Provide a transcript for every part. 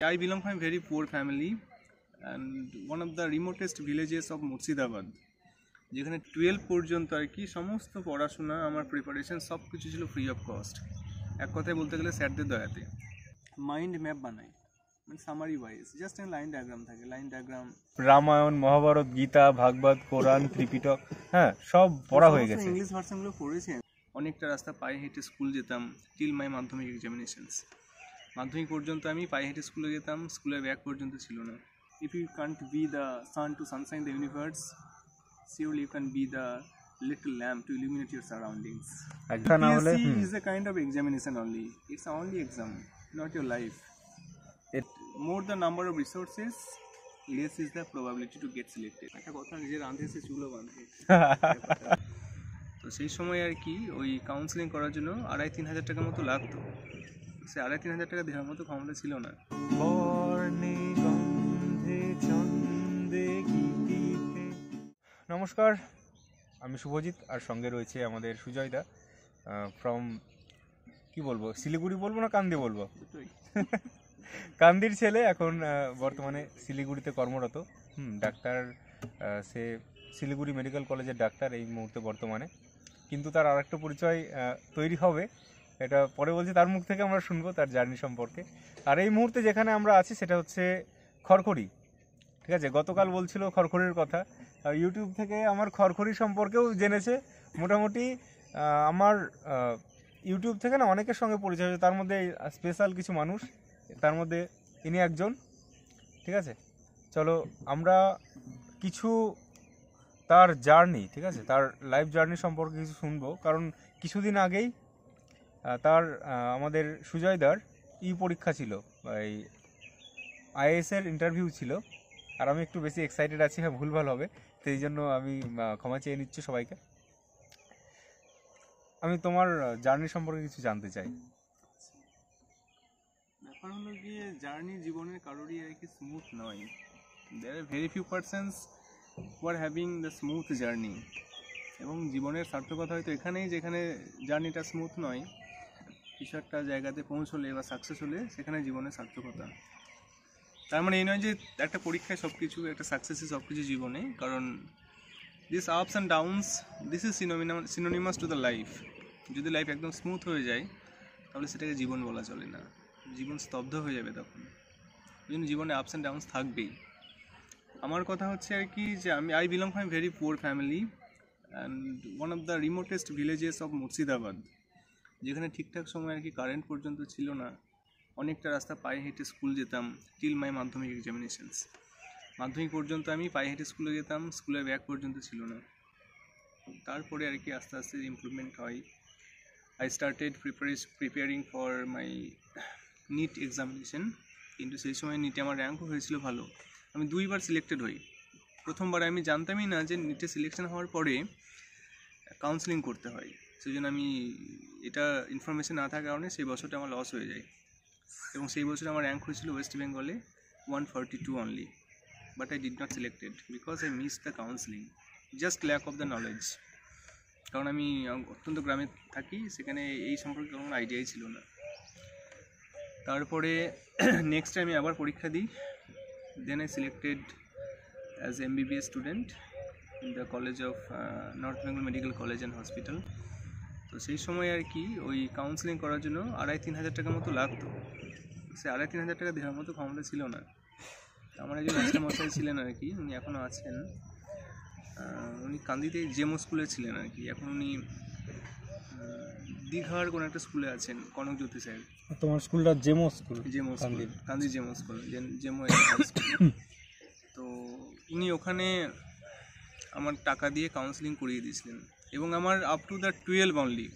I belong from a very poor family and one of the remotest villages of Murshidabad, যেখানে 12 পর্যন্ত আর কি সমস্ত পড়াশোনা আমার প্রিপারেশন সব কিছু ছিল ফ্রি অফ কস্ট। এক কথায় বলতে গেলে স্যারদের দয়াতে। মাইন্ড ম্যাপ বানাই, মানে সামারি ওয়াইজ, জাস্ট একটা লাইন ডায়াগ্রাম থাকে, লাইন ডায়াগ্রাম রামায়ণ, মহাভারত, গীতা, ভাগবত, কোরআন, ত্রিপিটক, হ্যাঁ সব পড়া হয়ে গেছে। ইংলিশ ভার্সনগুলো পড়েছি। অনেকটা রাস্তা পায়ে হেঁটে স্কুল যেতাম টিল মাই মাধ্যমিক এক্সামিনেশনস। মাধ্যমিক পর্যন্ত আমি পায়ে হেঁটে স্কুলে যেতাম, স্কুলের ব্যাগ পর্যন্ত ছিল না। If you can't be the sun to sunshine the universe, surely you can be the little lamp to illuminate your surroundings. UPSC is a kind of examination only. It's only exam, not your life. More the number of resources, less is the probability to get selected. একটা কথা, নিজের আন্ধে সে চুলো বাঁধে। তো সেই সময় আর কি ওই কাউন্সেলিং করার জন্য 2,500-3 হাজার টাকা মতো লাগতো। সে 2,500-3 হাজার টাকা দেওয়ার মতো ক্ষমতা ছিল না। নমস্কার, আমি শুভজিৎ, আর সঙ্গে রয়েছে আমাদের সুজয়দা ফ্রম, কি বলবো, শিলিগুড়ি বলবো না কান্দি বলবো? কান্দির ছেলে, এখন বর্তমানে শিলিগুড়িতে কর্মরত। ডাক্তার, সে শিলিগুড়ি মেডিকেল কলেজের ডাক্তার এই মুহূর্তে বর্তমানে। কিন্তু তার আর একটা পরিচয় তৈরি হবে, এটা পরে বলছি, তার মুখ থেকে আমরা শুনবো তার জার্নি সম্পর্কে। আর এই মুহূর্তে যেখানে আমরা আছি সেটা হচ্ছে খড়খড়ি, ঠিক আছে? গতকাল বলছিল খড়খড়ির কথা, ইউটিউব থেকে আমার খড়খড়ি সম্পর্কেও জেনেছে। মোটামুটি আমার ইউটিউব থেকে না অনেকের সঙ্গে পরিচয় হয়েছে, তার মধ্যে স্পেশাল কিছু মানুষ, তার মধ্যে ইনি একজন। ঠিক আছে, চলো আমরা কিছু তার জার্নি, ঠিক আছে, তার লাইফ জার্নি সম্পর্কে কিছু শুনবো। কারণ কিছুদিন আগেই তার আমাদের সুজয়দার পরীক্ষা ছিল, এই আইএএসের ইন্টারভিউ ছিল। আর আমি একটু বেশি এক্সাইটেড আছি, হ্যাঁ ভুলভাল হবে, তো এই জন্য আমি ক্ষমা চেয়ে নিচ্ছি সবাইকে। আমি তোমার জার্নি সম্পর্কে কিছু জানতে চাই। ব্যাপার হলো গিয়ে, জার্নি জীবনের কারোরই আর কি স্মুথ নয়। There are very few persons who are having the smooth journey. এবং জীবনের সার্থকতা হয়তো এখানেই, যেখানে জার্নিটা স্মুথ নয়, কিছু একটা জায়গাতে পৌঁছলে বা সাকসেস হলে সেখানে জীবনের সার্থকতা। তার মানে এই নয় যে একটা পরীক্ষায় সব কিছু, একটা সাকসেসে সব কিছু জীবনে। কারণ this ups and downs, this is synonymous to the life. যদি লাইফ একদম স্মুথ হয়ে যায় তাহলে সেটাকে জীবন বলা চলে না, জীবন স্তব্ধ হয়ে যাবে তখন। ওই জন্য জীবনে আপস অ্যান্ড ডাউনস থাকবেই। আমার কথা হচ্ছে আর কি যে I belong from a very poor family and one of the remotest villages of Murshidabad, যেখানে ঠিকঠাক সময় আর কি কারেন্ট পর্যন্ত ছিল না। অনেকটা রাস্তা পায়ে হেঁটে স্কুল যেতাম টিল মাই মাধ্যমিক এক্সামিনেশনস। মাধ্যমিক পর্যন্ত আমি পায়ে হেঁটে স্কুলে যেতাম, স্কুলের ব্যাগ পর্যন্ত ছিল না। তারপরে আর কি আস্তে আস্তে ইমপ্রুভমেন্ট হয়। I started preparing for my NEET examination. কিন্তু সেই সময় নিটে আমার র্যাঙ্কও হয়েছিল ভালো, আমি 2বার সিলেক্টেড হই। প্রথমবার আমি জানতামই না যে নিটে সিলেকশন হওয়ার পরে কাউন্সেলিং করতে হয়, সেই জন্য আমি এটা ইনফরমেশন না থাকার কারণে সেই বছরটা আমার লস হয়ে যায়। এবং সেই বছর আমার র্যাঙ্ক হয়েছিল ওয়েস্ট বেঙ্গলে 142 only, but I did not selected because I miss the counselling, just lack of the knowledge. কারণ আমি অত্যন্ত গ্রামে থাকি, সেখানে এই সম্পর্কে কোনো আইডিয়াই ছিল না। তারপরে নেক্সট আমি আবার পরীক্ষা দিই, then I selected as MBBS student in the college of North Bengal medical college and hospital. তো সেই সময় আর কি ওই কাউন্সেলিং করার জন্য 2,500-3 হাজার টাকা মতো লাগতো। সে 2,500-3 হাজার টাকা দেওয়ার মতো ক্ষমতা ছিল না। আমার একজন মাস্টারমশাই ছিলেন আর কি, উনি এখনও আছেন। উনি কান্দিতে জেমো স্কুলে ছিলেন আর কি, এখন উনি দীঘার কোনো একটা স্কুলে আছেন, কনকজ্যোতি স্যার। তোমার স্কুলটা জেমো স্কুল? জেমো স্কুল, কান্দি জেমো স্কুল, জেমো। তো উনি ওখানে আমার টাকা দিয়ে কাউন্সেলিং করিয়ে দিয়েছিলেন। এবং আমার আপ টু দ্য 12 অনলি,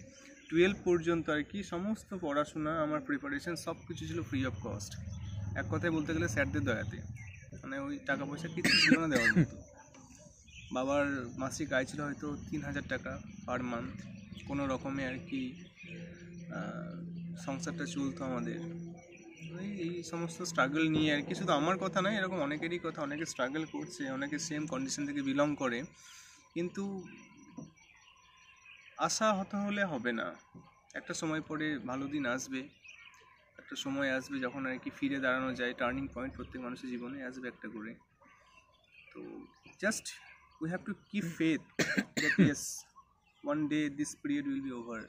12 পর্যন্ত আর কি সমস্ত পড়াশোনা, আমার প্রিপারেশন সব কিছু ছিল ফ্রি অফ কস্ট। এক কথায় বলতে গেলে স্যারদের দয়াতে, মানে ওই টাকা পয়সা কিছু ছিল না দেওয়ার মতো। বাবার মাসিক আয় ছিল হয়তো 3 হাজার টাকা পার মান্থ, কোনো রকমে আর কি সংসারটা চলতো আমাদের। এই সমস্ত স্ট্রাগল নিয়ে আর কি, শুধু আমার কথা নয়, এরকম অনেকেরই কথা, অনেকে স্ট্রাগল করছে, অনেকে সেম কন্ডিশন থেকে বিলং করে। কিন্তু আশা হতে হলে হবে না, একটা সময় পরে ভালো দিন আসবে, একটা একটা সময় আসবে যখন আর কি ফিরে দাঁড়ানো যায়, টার্নিং পয়েন্ট প্রত্যেক মানুষের জীবনে আসবে একটা করে। তো just we have to keep faith that yes one day this period will be over,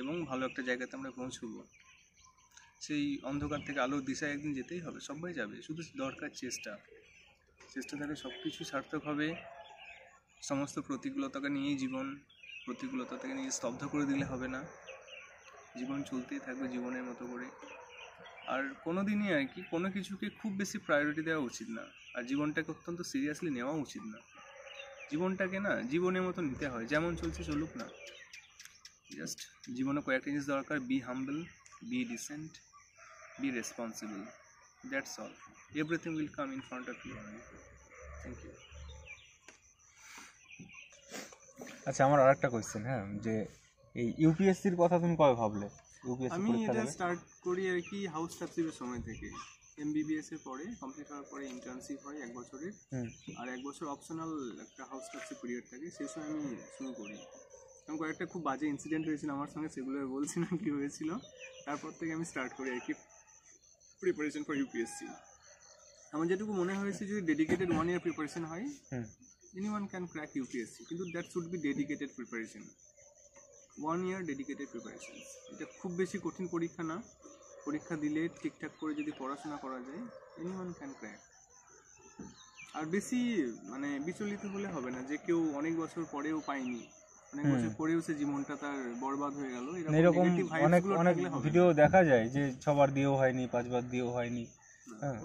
এবং ভালো একটা জায়গাতে আমরা পৌঁছবো। সেই অন্ধকার থেকে আলোর দিশায় একদিন যেতেই হবে, সবাই যাবে, শুধু দরকার চেষ্টা। চেষ্টা থাকলে সব কিছু সার্থক হবে। সমস্ত প্রতিকূলতাকে নিয়েই জীবন, প্রতিকূলতাকে নিয়ে স্তব্ধ করে দিলে হবে না, জীবন চলতেই থাকবে জীবনের মতো করে। আর কোনো দিনই আর কি কোনো কিছুকে খুব বেশি প্রায়োরিটি দেওয়া উচিত না, আর জীবনটাকে অত্যন্ত সিরিয়াসলি নেওয়া উচিত না। জীবনটাকে না জীবনের মতো নিতে হয়, যেমন চলছে চলুক না। জাস্ট জীবনে কয়েকটা জিনিস দরকার, be humble, be decent, be responsible, that's all. Everything will come in front of you. Thank you. আচ্ছা, আমার আরেকটা কোয়েশ্চেন, হ্যাঁ, যে এই ইউপিএসসির কথা তুমি কবে ভাবলে? আমি এটা স্টার্ট করি আর কি হাউস সাবসিডির সময় থেকে। এমবিবিএস এর পরে কমপ্লিট হওয়ার পরে ইন্টার্নশিপ হয় 1 বছরের, আর 1 বছর অপশনাল একটা হাউস সাবসিডি পিরিয়ড থাকে, সেই সময় আমি শুরু করি। কারণ কয়েকটা খুব বাজে ইনসিডেন্ট হয়েছিল আমার সঙ্গে, সেগুলো বলছি না কী হয়েছিল। তারপর থেকে আমি স্টার্ট করি আর কি প্রিপারেশন ফর ইউপিএসসি। আমার যেটুকু মনে হয়েছে যদি ডেডিকেটেড 1 year প্রিপারেশন হয়, anyone can crack UPSC, কিন্তু that should be dedicated preparation, 1 year dedicated preparation। এটা খুব বেশি কঠিন পরীক্ষা না, পরীক্ষা দিলে ঠিকঠাক করে যদি পড়াশোনা করা যায় anyone can crack। আর বেশি মানে বিচলিত হলে হবে না যে কেউ অনেক বছর পরেও পায়নি, অনেক বছর পরেও সে জীবনটা তার বরবাদ হয়ে গেল, এরকম অনেক অনেক ভিডিও দেখা যায় যে 6 বার দিয়েও হয়নি, 5 বার দিয়েও হয়নি।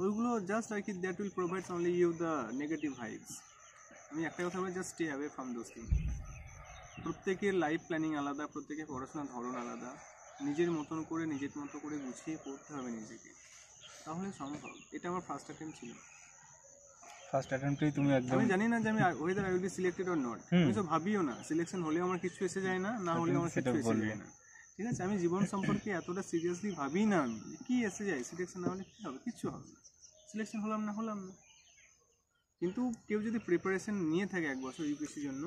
ওইগুলো জাস্ট আর কি that will provide only you the negative vibes. আমি একটা কথা বলি, just stay away from those things. প্রত্যেকের লাইফ প্ল্যানিং আলাদা, প্রত্যেকের পড়াশোনার ধরন আলাদা, নিজের মতন করে নিজের মতো করে গুছিয়ে পড়তে হবে নিজেকে, তাহলে সম্ভব। এটা আমার ফার্স্ট অ্যাটেম্প ছিল। ফার্স্ট অ্যাটেম্পটেই তুমি একদম, আমি জানি না যে আমি weather I will be selected or not, আমি তো ভাবিও না। সিলেকশন হলে আমার কিছু এসে যায় না, না হলে আমার কিছু এসে যায় না, ঠিক আছে। আমি জীবন সম্পর্কে এতটা সিরিয়াসলি ভাবি না, আমি কি এসে যায়, সিলেকশন না হলে কী হবে, কিচ্ছু হবে না। সিলেকশন হলাম না হলাম না। কিন্তু কেউ যদি প্রিপারেশন নিয়ে থাকে 1 বছর ইউপিএসসির জন্য,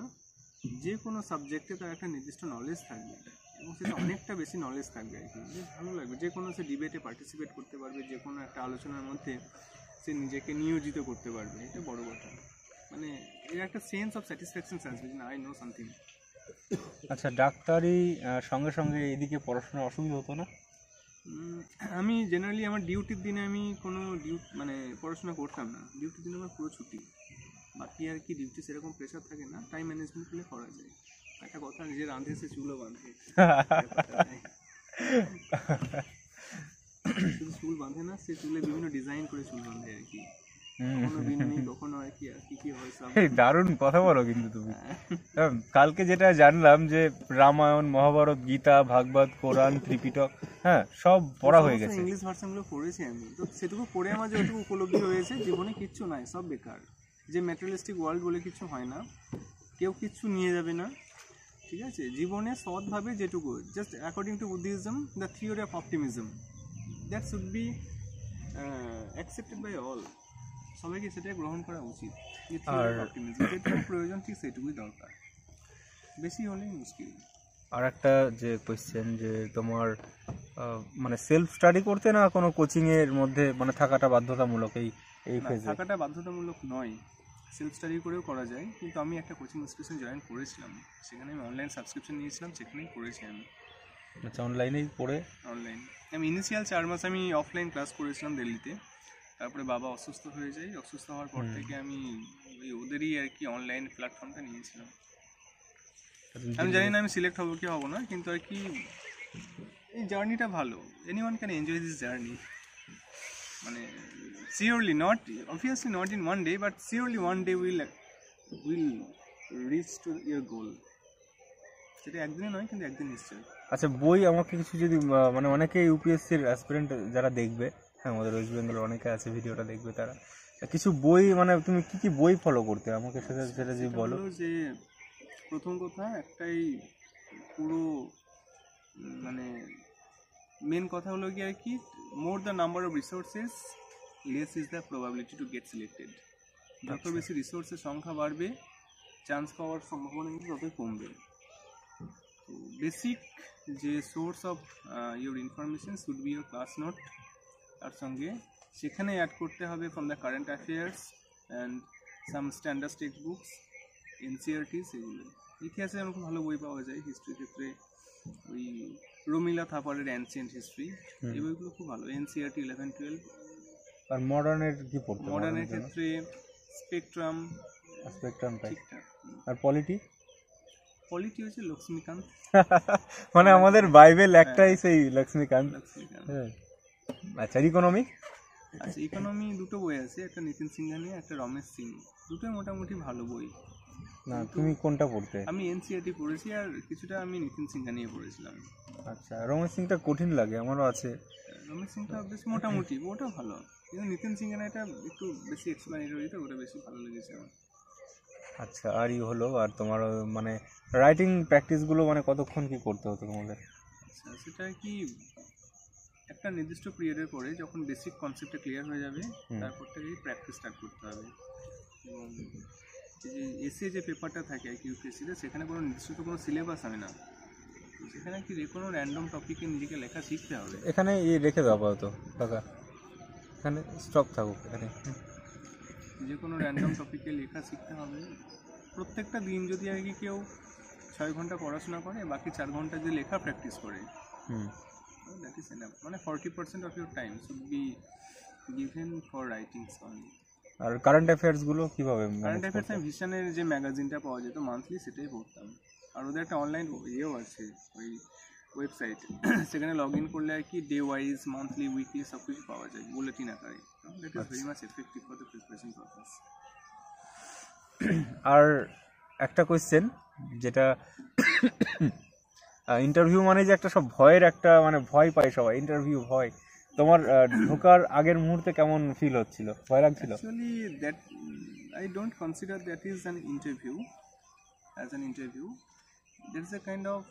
যে কোনো সাবজেক্টে তার একটা নির্দিষ্ট নলেজ থাকবে, এবং সেটা অনেকটা বেশি নলেজ থাকবে আর কি, বেশ ভালো লাগবে। যে কোনো সে ডিবেটে পার্টিসিপেট করতে পারবে, যে কোনো একটা আলোচনার মধ্যে সে নিজেকে নিয়োজিত করতে পারবে, এটা বড় কথা। মানে এর একটা সেন্স অফ স্যাটিসফ্যাকশন আসবে যে আই নো সামথিং। আচ্ছা, ডাক্তারি সঙ্গে সঙ্গে এদিকে পড়াশোনার অসুবিধা হতো না? আমি জেনারেলি আমার ডিউটির দিনে আমি কোনো মানে পড়াশোনা করতাম না। ডিউটির দিনে আমার পুরো ছুটি, বাকি আর কি ডিউটি সেরকম প্রেশার থাকে না, টাইম ম্যানেজমেন্ট করলে করা যায়। একটা কথা, নিজে রাঁধে সে চুলও বাঁধে। শুধু চুল বাঁধে না, সে চুলে বিভিন্ন ডিজাইন করে চুল বাঁধে আর কি, কখনো বিনুনি, কখনো আর কি হয় সব। দারুণ কথা বলো কিন্তু তুমি। কালকে যেটা জানলাম যে রামায়ণ, মহাভারত, গীতা, ভাগবত, কোরআন, ত্রিপিটক, হ্যাঁ, সব পড়া হয়ে গেছে। ইংলিশ ভার্সনগুলো পড়েছি আমি, তো সেটুকু পড়ে আমার যেটুকু উপলব্ধি হয়েছে, জীবনে কিচ্ছু নাই, সব বেকার। যে ম্যাটেরিয়ালিস্টিক ওয়ার্ল্ড বলে কিছু হয় না, কেউ কিচ্ছু নিয়ে যাবে না, ঠিক আছে। জীবনে সৎভাবে যেটুকু, just according to Buddhism, the theory of optimism, that should be accepted by all. সবাইকে সেটা গ্রহণ করা উচিত। যেটুকু প্রয়োজন ঠিক সেটুকুই দরকার, বেশি হলেই মুশকিল। আর একটা যে কোয়েশ্চেন, যে তোমার মানে সেলফ স্টাডি করতে না কোনো কোচিং এর মধ্যে মানে থাকাটা বাধ্যতামূলক? এই ফেজে থাকাটা বাধ্যতামূলক নয়, সেলফ স্টাডি করেও করা যায়। কিন্তু আমি একটা কোচিং ইনস্টিটিউশন জয়েন করেছিলাম, সেখানে আমি অনলাইন সাবস্ক্রিপশন নিয়েছিলাম, সেখানেই পড়েছি আমি। আচ্ছা, অনলাইনেই পড়ে? অনলাইন। আমি ইনিশিয়াল 4 মাস আমি অফলাইন ক্লাস করেছিলাম দিল্লিতে, তারপরে বাবা অসুস্থ হয়ে যায়। অসুস্থ হওয়ার পর থেকে আমি ওদেরই আর কি অনলাইন প্ল্যাটফর্মটা নিয়েছিলাম। আমি জানি না আমি সিলেক্ট হবো কি হবো না, কিন্তু আর কি এই জার্নিটা ভালো। Anyone can enjoy this journey, মানে surely not, obviously not in 1 day, but surely 1 day will reach to your goal. সেটা একদিনে নয়, কিন্তু একদিন নিশ্চয়ই। আচ্ছা, বই আমাকে কিছু যদি মানে অনেকে ইউপিএসসির অ্যাসপিরেন্ট যারা দেখবে, হ্যাঁ, আমাদের ওয়েস্ট বেঙ্গলের অনেকে আছে, ভিডিওটা দেখবে, তারা কিছু বই, মানে তুমি কি কি বই ফলো করতে আমাকে সেটা যদি বলো। যে প্রথম কথা একটাই, পুরো মানে মেন কথা হলো কি আর কি, more the number of resources less is the probability to get selected. যত বেশি রিসোর্সের সংখ্যা বাড়বে, চান্স পাওয়ার সম্ভাবনা কিন্তু ততই কমবে। তো বেসিক যে source of your information should be your class note, তার সঙ্গে সেখানে অ্যাড করতে হবে from the current affairs and some standard textbooks, NCERTs, এগুলো। ইতিহাসে যেমন খুব ভালো বই পাওয়া যায়, হিস্ট্রির ক্ষেত্রে ওই রমিলা থাপারের অ্যানসিয়েন্ট হিস্ট্রি, এই বইগুলো খুব ভালো। এনসিআরটি 11-12। আর মডার্নের কি পড়তে? মডার্নের ক্ষেত্রে স্পেকট্রাম ঠিকঠাক। আর পলিটি? পলিটি হচ্ছে লক্ষ্মীকান্ত। মানে আমাদের বাইবেল একটাই, সেই লক্ষ্মীকান্ত। আচ্ছা, ইকোনমি? আচ্ছা, ইকোনমি দুটো বই আছে, একটা নিতিন সিংহানিয়া, একটা রমেশ সিং, দুটোই মোটামুটি ভালো বই। না, তুমি কোনটা পড়তে? আমি এনসিআরটি পড়েছি আর কিছুটা আমি নিতিন সিংহানিয়া পড়েছিলাম। আচ্ছা, রমেশ সিংটা কঠিন লাগে, আমারও আছে। রমেশ সিংটা বেশ মোটামুটি, ওটা ভালো, কিন্তু নিতিন সিংহানিয়াটা একটু বেশি এক্সপ্লেনেটরি, তো ওটা বেশি ভালো লেগেছে আমার। আচ্ছা, আর হলো, আর তোমার মানে রাইটিং প্র্যাকটিসগুলো মানে কতক্ষণ কি করতে হতো তোমাদের? আচ্ছা, সেটা কি একটা নির্দিষ্ট পিরিয়ডের পরে যখন বেসিক কনসেপ্টটা ক্লিয়ার হয়ে যাবে, তারপর থেকেই প্র্যাকটিস স্টার্ট করতে হবে। এবং এই যে এসে যে পেপারটা থাকে ইউপিএসসিতে, সেখানে কোনো নির্দিষ্ট কোনো সিলেবাস হয় না, সেখানে কি যে কোনো র্যান্ডম টপিকে নিজেকে লেখা শিখতে হবে। এখানে রেখে দাও আপাতত টাকা, এখানে স্টক থাকুক, এখানে যে কোনো র্যান্ডম টপিকে লেখা শিখতে হবে। প্রত্যেকটা দিন যদি আর কি কেউ 6 ঘন্টা পড়াশোনা করে, বাকি 4 ঘন্টা যে লেখা প্র্যাকটিস করে, দ্যাট ইজ এনাফ। মানে 40% of your time should be given for writings only. আর কারেন্ট অ্যাফেয়ার্সগুলো কীভাবে? কারেন্ট অ্যাফেয়ার্স আমি ভিশনের যে ম্যাগাজিনটা পাওয়া যেত মান্থলি, সেটাই পড়তাম। আর ওদের একটা অনলাইন ইয়েও আছে, ওই ওয়েবসাইট, সেখানে লগ ইন করলে আর কি ডে ওয়াইজ, মান্থলি, উইকলি সব কিছু পাওয়া যায় বুলেটিন আকারে। That is very much effective for the preparation purpose. আর একটা কোয়েশ্চেন, যেটা ইন্টারভিউ মানে যে একটা সব ভয়ের একটা, মানে ভয় পায় সবাই, ইন্টারভিউ ভয়। তোমার ঢোকার আগের মুহূর্তে কেমন ফিল হচ্ছিল? ভয় লাগছিল? Actually that I don't consider that is an interview, as an interview. That is a kind of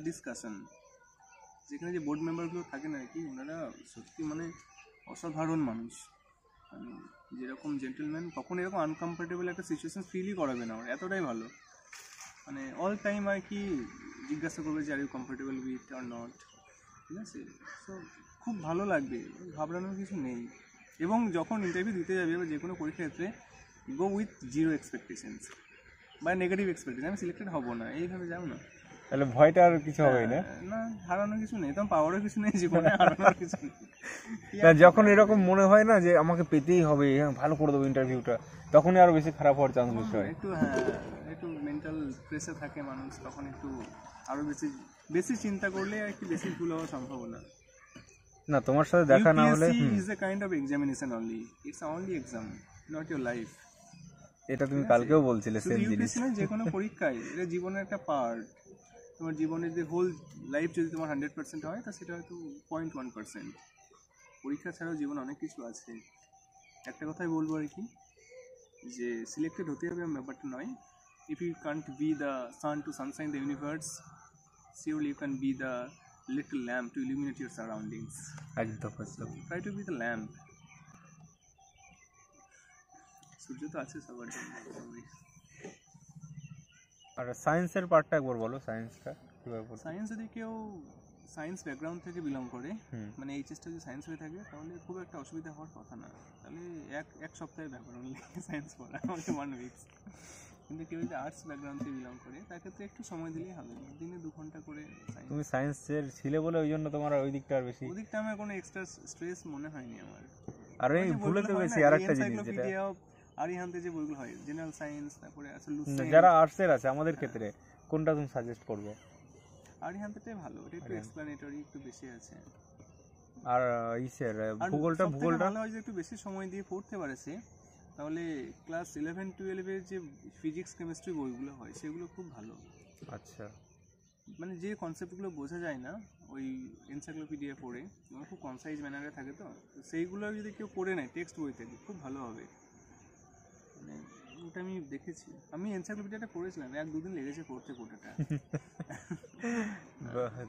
discussion, যেখানে যে বোর্ড মেম্বারগুলো থাকেন আর কি, ওনারা সত্যি মানে অসাধারণ মানুষ। মানে যেরকম জেন্টেলম্যান, কখন এরকম আনকমফোর্টেবল একটা সিচুয়েশন ফিলই করাবে না, এতটাই ভালো। মানে অল টাইম আর কি জিজ্ঞাসা করবে যে are you comfortable with or not, ঠিক আছে? সো খুব ভালো লাগবে, ঘাবড়ানোর কিছু নেই। এবং যখন ইন্টারভিউ দিতে যাবে বা যে কোনো পরীক্ষার ক্ষেত্রে, গো উইথ জিরো এক্সপেকটেশনস বা নেগেটিভ এক্সপেকটেশন, আমি সিলেক্টেড হবো না, এইভাবে যাও না। তাহলে ভয়টা আর কিছু হবে না? না, হারানোর কিছু নেই, তোমার পাওয়ারও কিছু নেই জীবনে, হারানোর কিছু নেই। যখন এরকম মনে হয় না যে আমাকে পেতেই হবে, ভালো করে দেবো ইন্টারভিউটা, তখনই আরো বেশি খারাপ হওয়ার চান্স বেশি হয়। একটু মেন্টাল প্রেসার থাকে মানুষ, তখন একটু আরো বেশি চিন্তা করলে আর কি বেশি ভুল হওয়ার সম্ভাবনা। না, তোমার সাথে দেখা না হলে is a kind of examination only, it's only exam, not your life. এটা তুমি কালকেও বলছিলে সেম জিনিস। ইউপিএসসি না, যে কোনো পরীক্ষায় এটা জীবনের একটা পার্ট। তোমার জীবনের যে হোল লাইফ যদি তোমার 100% হয়, তা সেটা হয়তো 0.1%। পরীক্ষা ছাড়াও জীবন অনেক কিছু আছে। একটা কথাই বলবো আর কি, যে সিলেক্টেড হতে হবে ব্যাপারটা নয়। If you can't be the sun to sunshine the universe, surely you can be the little lamp to illuminate your surroundings. একদম try to be the lamp. সূর্য তো আছে সবার জন্য। আর সায়েন্সের পার্টটা একবার বলো, সায়েন্সটা কিভাবে পড়তে? সায়েন্স যদি কেউ সায়েন্স ব্যাকগ্রাউন্ড থেকে বিলং করে, মানে এইচএসটা যদি সায়েন্স হয়ে থাকে, তাহলে খুব একটা অসুবিধা হওয়ার কথা না। তাহলে এক সপ্তাহের ব্যাপার অনলি সায়েন্স পড়া, আমাকে 1 উইকস। কিন্তু কেউ যদি আর্টস ব্যাকগ্রাউন্ড থেকে বিলং করে, তার ক্ষেত্রে একটু সময় দিলেই হবে, দিনে 2 ঘন্টা করে। তুমি সায়েন্সের ছিলে বলে ওই জন্য তোমার ওই দিকটা আর বেশি, ওই দিকটা আমার কোনো এক্সট্রা স্ট্রেস মনে হয়নি আমার। আর এই ভুলে তো বেশি আর একটা জিনিস, যেটা আরিহান্তে যে বইগুলো হয়, জেনারেল সায়েন্স, তারপরে আছে যারা আর্টসের আছে আমাদের ক্ষেত্রে, কোনটা তুমি সাজেস্ট করবে? আরিহান্তেটাই ভালো, এটা একটু এক্সপ্লেনেটরি, একটু বেশি আছে। আর ইসের ভূগোলটা ভালো হয় যে একটু বেশি সময় দিয়ে পড়তে পারেছে, তাহলে ক্লাস 11-12 যে ফিজিক্স কেমিস্ট্রি বইগুলো হয়, সেগুলো খুব ভালো। আচ্ছা, মানে যে কনসেপ্টগুলো বোঝা যায় না ওই এনসাইক্লোপিডিয়া পড়ে, খুব কনসাইজ ম্যানারে থাকে, তো সেইগুলো যদি কেউ পড়ে নেয় টেক্সট বই থেকে, খুব ভালো হবে। মানে ওটা আমি দেখেছি, আমি এনসাইক্লোপিডিয়াটা পড়েছিলাম, 1-2 দিন লেগেছে পড়তে গোটাটা।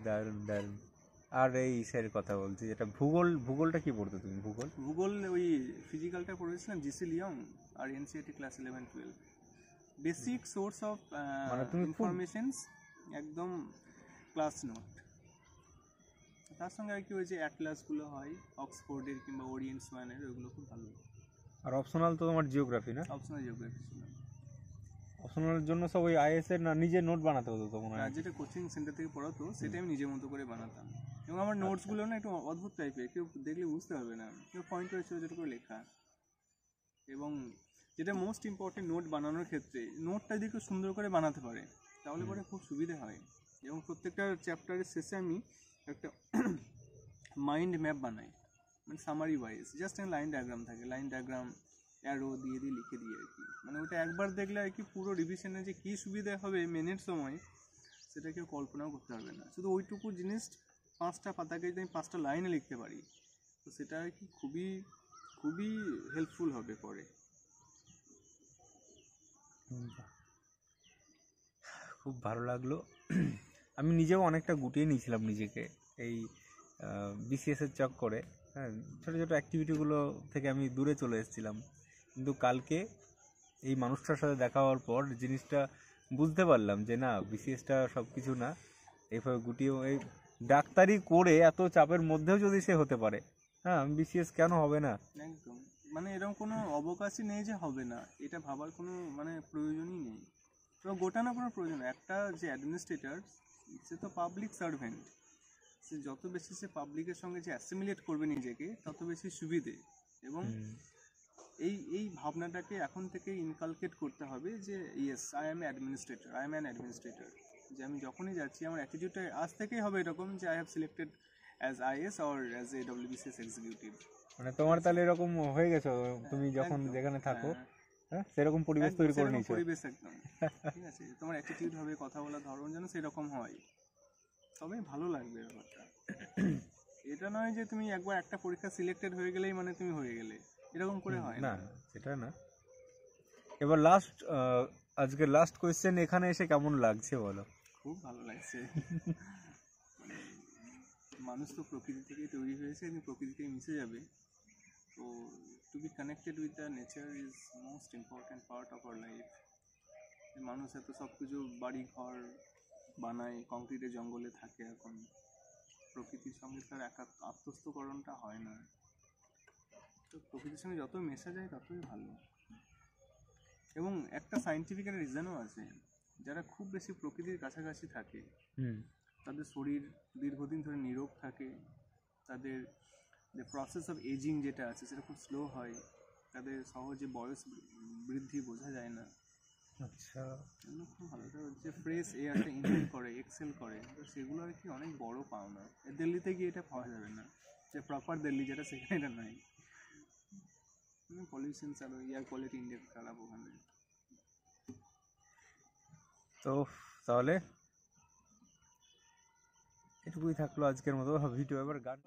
দারুণ দারুণ। আর এই ইসের কথা বলছি, যেটা ভূগোলটা কি পড়তে তুমি? ভূগোল ওই ফিজিক্যালটা পড়েছিলাম, জিসি লিয়ং আর NCERT class 11-12। Basic source of informations একদম ক্লাস নোট। তার সঙ্গে আর কি ওই যে অ্যাটলাসগুলো হয় অক্সফোর্ডের কিংবা ওরিয়েন্টসম্যানের, ওইগুলো খুব ভালো। আর অপশনাল তো তোমার জিওগ্রাফি না? অপশনাল জিওগ্রাফি ছিল। অপশনালের জন্য সব ওই আইএস এর না নিজের নোট বানাতে হতো তো মনে হয়? যেটা কোচিং সেন্টার থেকে পড়াতো সেটা আমি নিজের মতো করে বানাতাম। এবং আমার নোটসগুলো না একটু অদ্ভুত টাইপের, কেউ দেখলে বুঝতে পারবে না, কেউ পয়েন্ট রয়েছে যেটা করে লেখা। এবং যেটা মোস্ট ইম্পর্টেন্ট নোট বানানোর ক্ষেত্রে, নোটটা যদি একটু সুন্দর করে বানাতে পারে তাহলে পরে খুব সুবিধা হয়। এবং প্রত্যেকটা চ্যাপ্টারের শেষে আমি একটা মাইন্ড ম্যাপ বানাই, মানে summary wise, just line diagram থাকে, লাইন ডায়াগ্রাম অ্যারো দিয়ে লিখে দিই আর কি। মানে ওটা একবার দেখলে আর কি পুরো রিভিশনে যে কী সুবিধা হবে মেনের সময় সেটা কেউ কল্পনাও করতে পারবে না। শুধু ওইটুকু জিনিস 5টা পাতাকে যদি আমি 5টা লাইনে লিখতে পারি তো সেটা আর কি খুবই খুবই হেল্পফুল হবে পরে। খুব ভালো লাগলো। আমি নিজেও অনেকটা গুটিয়ে নিয়েছিলাম নিজেকে এই বিসিএসের চক্করে। হ্যাঁ, ছোটো ছোটো অ্যাক্টিভিটিগুলো থেকে আমি দূরে চলে এসেছিলাম। কিন্তু কালকে এই মানুষটার সাথে দেখা হওয়ার পর জিনিসটা বুঝতে পারলাম যে না, বিসিএসটা সব কিছু না। এইভাবে গুটিয়ে এই ডাক্তারি করে এত চাপের মধ্যেও যদি সে হতে পারে, হ্যাঁ, বিসিএস কেন হবে না? একদম, মানে এরকম কোনো অবকাশই নেই যে হবে না, এটা ভাবার কোনো মানে প্রয়োজনই নেই। তো গোটানো কোনো প্রয়োজন। একটা যে অ্যাডমিনিস্ট্রেটর সে তো পাবলিক সার্ভেন্ট, সে যত বেশি সে পাবলিকের সঙ্গে যে অ্যাসিমিলেট করবে নিজেকে তত বেশি সুবিধে। এবং এই ভাবনাটাকে এখন থেকে ইনকালকেট করতে হবে যে yes I am an administrator. যে আমি যখনই যাচ্ছি আমার অ্যাটিটিউডটা আজ থেকেই হবে এরকম যে I have selected as is or as a WBCS executive. মানে তোমার তাহলে এরকম হয়ে গেছো তুমি যখন যেখানে থাকো, হ্যাঁ, সেরকম পরিবেশ তৈরি করে নিয়েছো। পরিবেশ একদম ঠিক আছে, তোমার অ্যাটিটিউড হবে, কথা বলার ধরন যেন সেরকম হয়, তবেই ভালো লাগবে ব্যাপারটা। এটা নয় যে তুমি একবার একটা পরীক্ষা সিলেক্টেড হয়ে গেলেই মানে তুমি হয়ে গেলে, এরকম করে হয় না, সেটা না। এবার আজকে লাস্ট কোয়েশ্চেন, এখানে এসে কেমন লাগছে বলো? খুব ভালো লাগছে। মানুষ তো প্রকৃতি থেকেই তৈরি হয়েছে, কিন্তু প্রকৃতি থেকে মিশে যাবে। তো to be connected with the nature is most important part of our life. মানুষ এত সব কিছু বাড়ি ঘর বানায়, কংক্রিটের জঙ্গলে থাকে, এখন প্রকৃতির সঙ্গে তার আত্মস্থকরণটা হয় না। তো প্রকৃতির সঙ্গে যত মেশা যায় ততই ভালো। এবং একটা সায়েন্টিফিক একটা রিজনও আছে, যারা খুব বেশি প্রকৃতির কাছাকাছি থাকে তাদের শরীর দীর্ঘদিন ধরে নিরোগ থাকে, তাদের যে প্রসেস অফ এজিং যেটা আছে সেটা খুব স্লো হয়, তাদের সহজে বয়স বৃদ্ধি বোঝা যায় না। আচ্ছা, খুব ভালো। যে ফ্রেশ এয়ারটা ইনহেল করে, এক্সেল করে, তো সেগুলো আর কি অনেক বড় পাওনা। দিল্লিতে গিয়ে এটা পাওয়া যাবে না, যে প্রপার দিল্লি যেটা সেখানে এটা নাই। পলিউশন চালু, এয়ার কোয়ালিটি ইন্ডেক্স খারাপ ওখানে। তো তাহলে এটুকুই থাকলো আজকের মতো ভিডিও। এবার গান